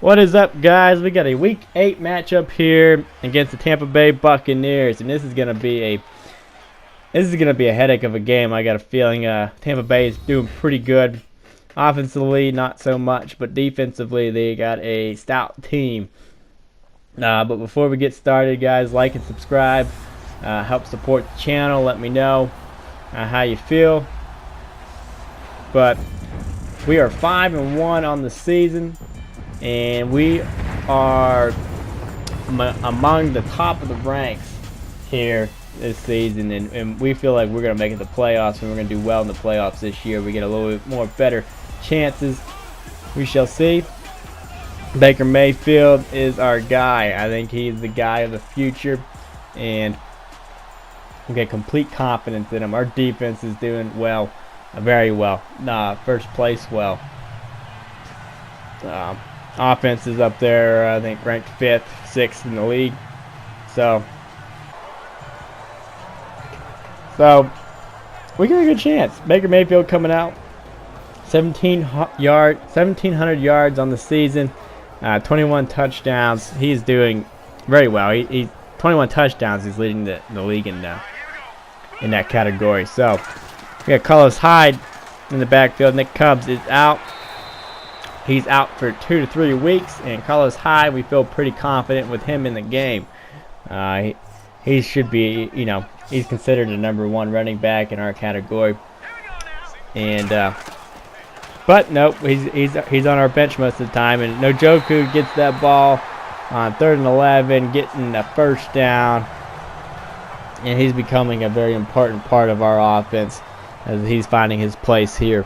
What is up, guys? We got a Week 8 matchup here against the Tampa Bay Buccaneers, and this is gonna be a headache of a game. I got a feeling Tampa Bay is doing pretty good. Offensively, not so much, but defensively, they got a stout team. But before we get started, guys, like and subscribe. Help support the channel. Let me know how you feel. But we are 5-1 on the season, and we are among the top of the ranks here this season, and we feel like we're going to make it to the playoffs, and we're going to do well in the playoffs this year. We get a little bit more better chances. We shall see. Baker Mayfield is our guy. I think he's the guy of the future, and we get complete confidence in him. Our defense is doing well, very well. First place well. Offense is up there, I think, ranked 5th, 6th in the league. So we got a good chance. Baker Mayfield coming out, 1,700 yards on the season, 21 touchdowns. He's doing very well. He 21 touchdowns. He's leading the league in that category. So we got Carlos Hyde in the backfield. Nick Chubb is out. He's out for 2 to 3 weeks, and Carlos Hyde, we feel pretty confident with him in the game. He should be, he's considered a #1 running back in our category. And but nope, he's on our bench most of the time. And Njoku gets that ball on 3rd and 11, getting a first down, and he's becoming a very important part of our offense as he's finding his place here.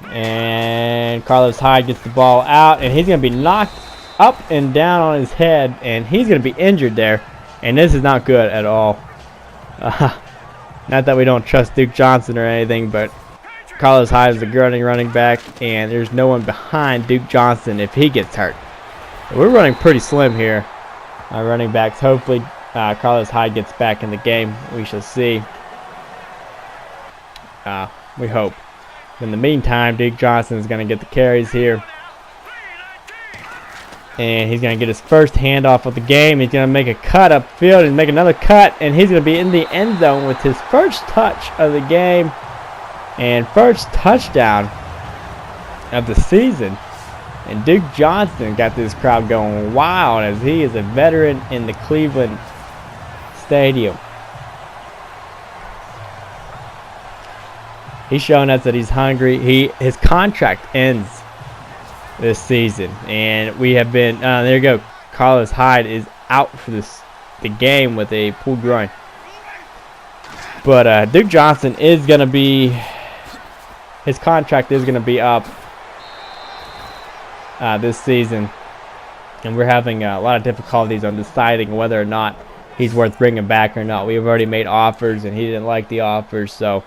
And Carlos Hyde gets the ball out, and he's going to be knocked up and down on his head, and he's going to be injured there. And this is not good at all. Not that we don't trust Duke Johnson or anything, but Carlos Hyde is the running back, and there's no one behind Duke Johnson if he gets hurt. We're running pretty slim here, our running backs. Hopefully Carlos Hyde gets back in the game. We shall see. We hope. In the meantime, Duke Johnson is going to get the carries here. And he's going to get his first handoff of the game. He's going to make a cut upfield and make another cut. And he's going to be in the end zone with his first touch of the game. And first touchdown of the season. And Duke Johnson got this crowd going wild as he is a veteran in the Cleveland Stadium. He's showing us that he's hungry. His contract ends this season, and we have been. There you go. Carlos Hyde is out for the game with a pulled groin. But Duke Johnson is going to be. His contract is going to be up this season, and we're having a lot of difficulties on deciding whether or not he's worth bringing back or not. We've already made offers, and he didn't like the offers, so.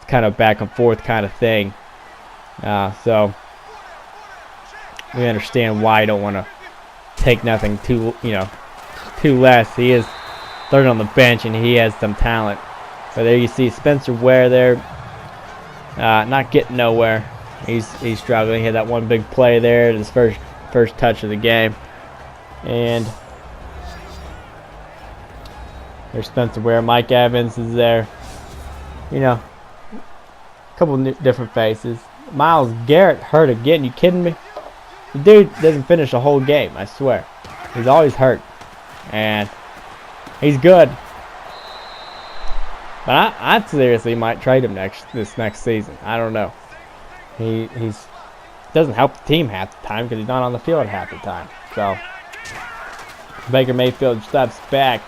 Kind of back and forth kind of thing. So we understand why you don't want to take nothing too less. He is 3rd on the bench, and he has some talent. But there you see Spencer Ware there, not getting nowhere. He's struggling. He had that one big play there, his first touch of the game, and there's Spencer Ware. Mike Evans is there. Couple different faces. Myles Garrett hurt again. You kidding me? The dude doesn't finish a whole game, I swear. He's always hurt. And he's good. But I seriously might trade him this next season. I don't know. He doesn't help the team half the time because he's not on the field half the time. So Baker Mayfield steps back.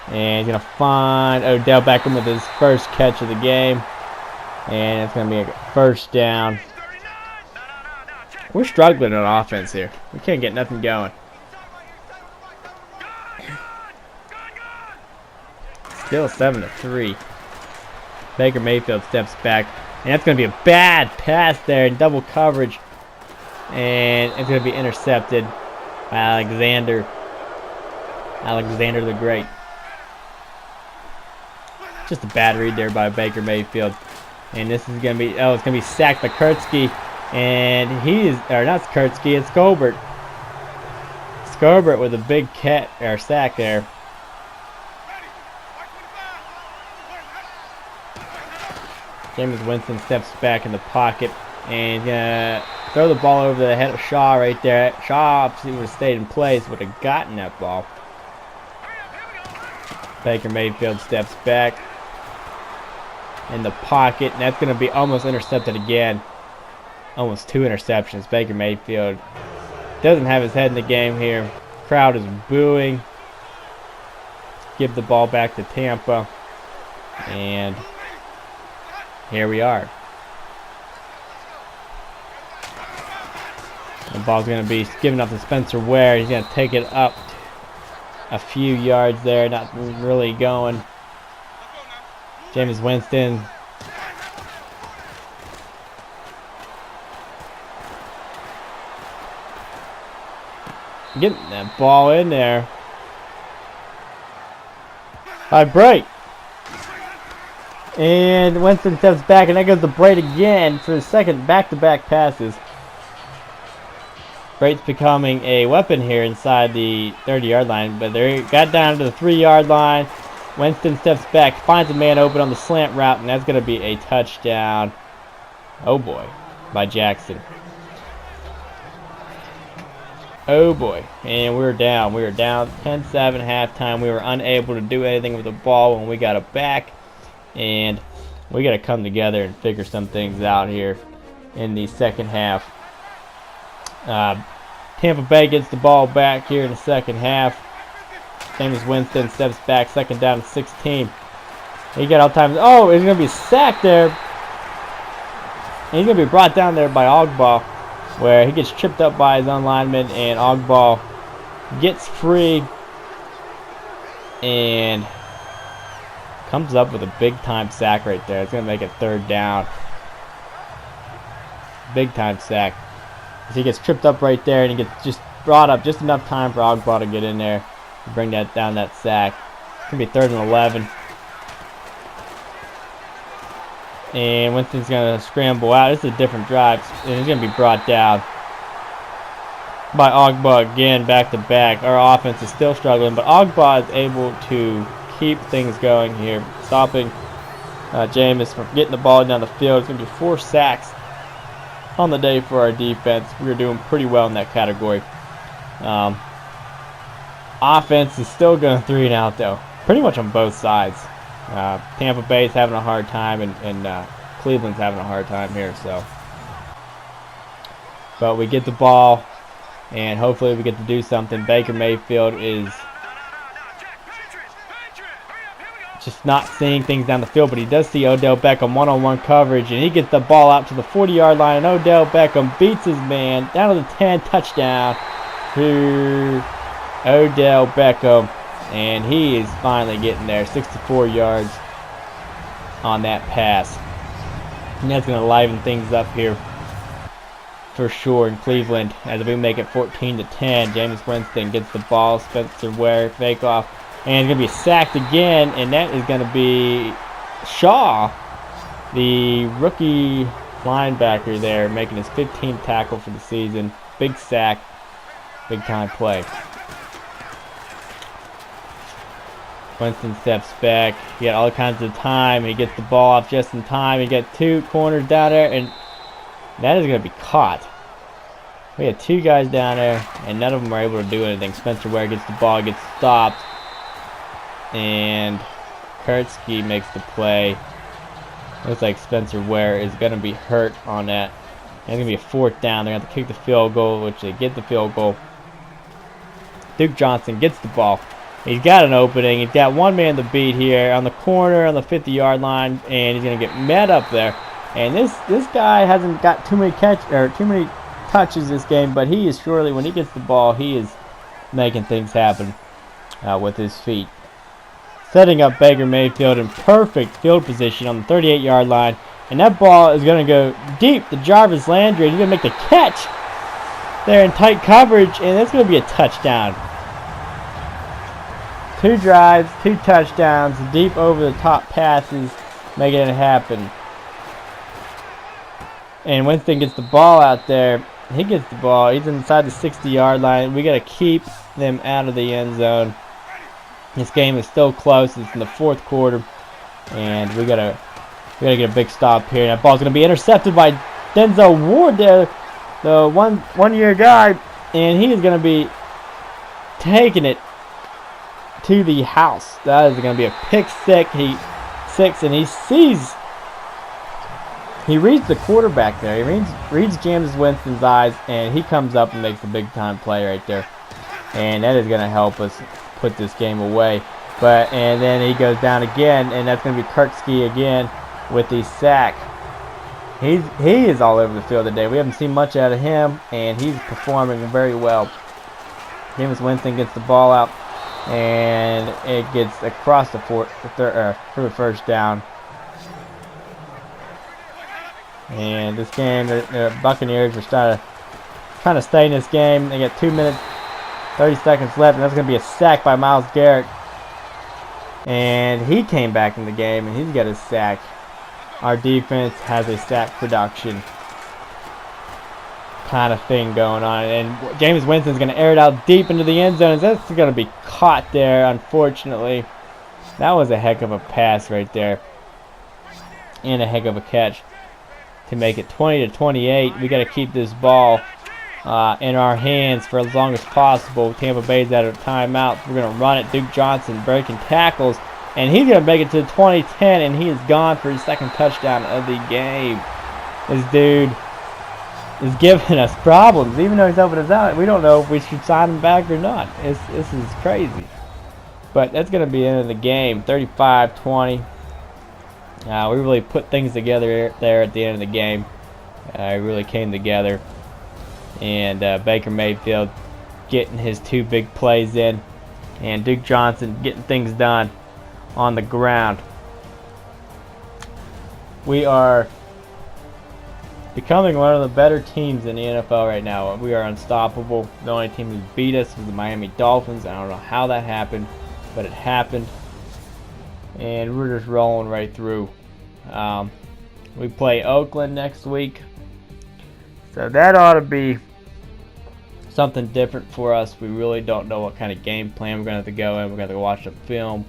And he's going to find Odell Beckham with his first catch of the game. And it's going to be a first down. We're struggling on offense here. We can't get nothing going. Still 7-3. Baker Mayfield steps back. And that's going to be a bad pass there in double coverage. And it's going to be intercepted by Alexander the Great. Just a bad read there by Baker Mayfield. And this is going to be, it's going to be sacked by Kurtzky. And he is, or not Kurtzky, it's Scobert. Scobert with a big sack there. Jameis Winston steps back in the pocket and he's gonna throw the ball over the head of Shaw right there. Shaw, if he would have stayed in place, would have gotten that ball. Baker Mayfield steps back in the pocket, and that's gonna be almost intercepted again. Almost 2 interceptions. Baker Mayfield doesn't have his head in the game here. Crowd is booing. Give the ball back to Tampa. And here we are. The ball's going to be given up to Spencer Ware. He's going to take it up a few yards there. Not really going. Jameis Winston. Getting that ball in there. High break. And Winston steps back, and there goes the Braid again for the second back-to-back passes. Braid's becoming a weapon here inside the 30-yard line, but they got down to the 3-yard line. Winston steps back, finds a man open on the slant route, and that's going to be a touchdown. Oh boy, by Jackson. Oh boy, and we were down. We were down 10-7 halftime. We were unable to do anything with the ball when we got it back. And we got to come together and figure some things out here in the second half. Tampa Bay gets the ball back here in the second half. Jameis Winston steps back, second down and 16. He got all time. Oh, he's going to be sacked there. And he's going to be brought down there by Ogba, where he gets tripped up by his own lineman, and Ogba gets free and comes up with a big-time sack right there. It's going to make it 3rd down. Big-time sack. He gets tripped up right there, and he gets just brought up just enough time for Ogba to get in there and bring that down, that sack. It's going to be 3rd and 11. And Winston's going to scramble out. This is a different drive, and he's going to be brought down by Ogba again, back-to-back. Our offense is still struggling, but Ogba is able to keep things going here, stopping Jameis from getting the ball down the field. It's going to be 4 sacks on the day for our defense. We were doing pretty well in that category. Offense is still going 3 and out, though, pretty much on both sides. Tampa Bay's having a hard time, and Cleveland's having a hard time here. So, but we get the ball, and hopefully we get to do something. Baker Mayfield is just not seeing things down the field, but he does see Odell Beckham one-on-one coverage, and he gets the ball out to the 40-yard line, and Odell Beckham beats his man down to the 10, touchdown to Odell Beckham, and he is finally getting there, 64 yards on that pass. And that's going to liven things up here for sure in Cleveland as we make it 14-10. Jameis Winston gets the ball, Spencer Ware, fake off, and going to be sacked again, and that is going to be Shaw, the rookie linebacker there, making his 15th tackle for the season. Big sack, big time play. Winston steps back. He got all kinds of time. He gets the ball off just in time. He got 2 corners down there, and that is going to be caught. We had 2 guys down there, and none of them were able to do anything. Spencer Ware gets the ball, gets stopped. And Kurtzky makes the play. Looks like Spencer Ware is going to be hurt on that. And it's going to be a 4th down. They're going to have to kick the field goal, which they get the field goal. Duke Johnson gets the ball. He's got an opening. He's got one man to beat here on the corner on the 50-yard line, and he's going to get met up there. And this guy hasn't got too many touches this game, but he is surely, when he gets the ball, he is making things happen with his feet. Setting up Baker Mayfield in perfect field position on the 38-yard line. And that ball is going to go deep to Jarvis Landry. He's going to make the catch there in tight coverage, and that's going to be a touchdown. 2 drives, 2 touchdowns, deep over the top passes, making it happen. And Winston gets the ball out there. He gets the ball. He's inside the 60-yard line. We got to keep them out of the end zone. This game is still close. It's in the fourth quarter, and we gotta get a big stop here. That ball's gonna be intercepted by Denzel Ward there, the one-year guy, and he is gonna be taking it to the house. That is gonna be a pick six. And he reads the quarterback there. He reads James Winston's eyes, and he comes up and makes a big time play right there. And that is gonna help us put this game away. And then he goes down again, and that's gonna be Kirksey again with the sack. He is all over the field today. We haven't seen much out of him, and he's performing very well. James Winston gets the ball out, and it gets across for the first down. And this game, the Buccaneers are trying to stay in this game. They got 2 minutes, 30 seconds left, and that's going to be a sack by Myles Garrett. And he came back in the game, and he's got a sack. Our defense has a sack production kind of thing going on. And James Winston's going to air it out deep into the end zone. That's going to be caught there, unfortunately. That was a heck of a pass right there. And a heck of a catch to make it 20-28. We got to keep this ball in our hands for as long as possible. Tampa Bay's out of timeout. We're going to run it. Duke Johnson breaking tackles. And he's going to make it to 20-10, and he is gone for his second touchdown of the game. This dude is giving us problems. Even though he's helping us out, we don't know if we should sign him back or not. This is crazy. But that's going to be the end of the game, 35-20. We really put things together there at the end of the game. It really came together. And Baker Mayfield getting his 2 big plays in. And Duke Johnson getting things done on the ground. We are becoming one of the better teams in the NFL right now. We are unstoppable. The only team who beat us was the Miami Dolphins. I don't know how that happened, but it happened. And we're just rolling right through. We play Oakland next week. So that ought to be something different for us. We really don't know what kind of game plan we're going to have to go in. We're going to watch the film.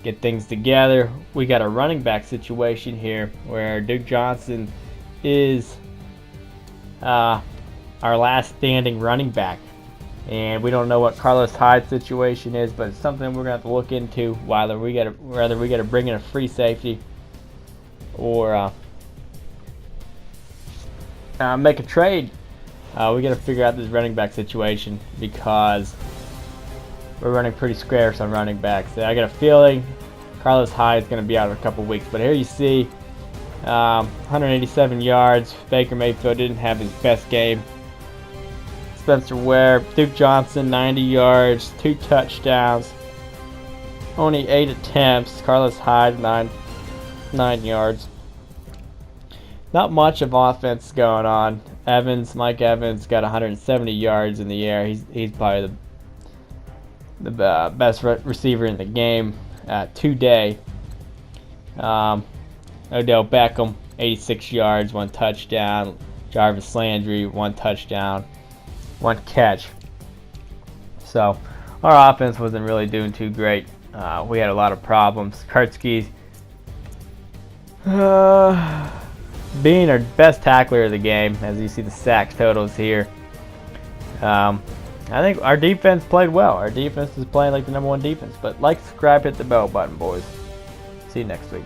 Get things together. We got a running back situation here where Duke Johnson is our last standing running back, and we don't know what Carlos Hyde's situation is, but it's something we're gonna have to look into. Whether we gotta bring in a free safety or make a trade. We gotta figure out this running back situation because we're running pretty scarce on running backs. I got a feeling Carlos Hyde is going to be out in a couple weeks. But here you see 187 yards. Baker Mayfield didn't have his best game. Spencer Ware, Duke Johnson, 90 yards, 2 touchdowns, only 8 attempts. Carlos Hyde, 9 yards. Not much of offense going on. Mike Evans got 170 yards in the air. He's probably the best receiver in the game today. Odell Beckham, 86 yards, 1 touchdown. Jarvis Landry, 1 touchdown, 1 catch. So our offense wasn't really doing too great. We had a lot of problems. Kirksey being our best tackler of the game, as you see the sack totals here. I think our defense played well. Our defense is playing like the #1 defense. But like, subscribe, hit the bell button, boys. See you next week.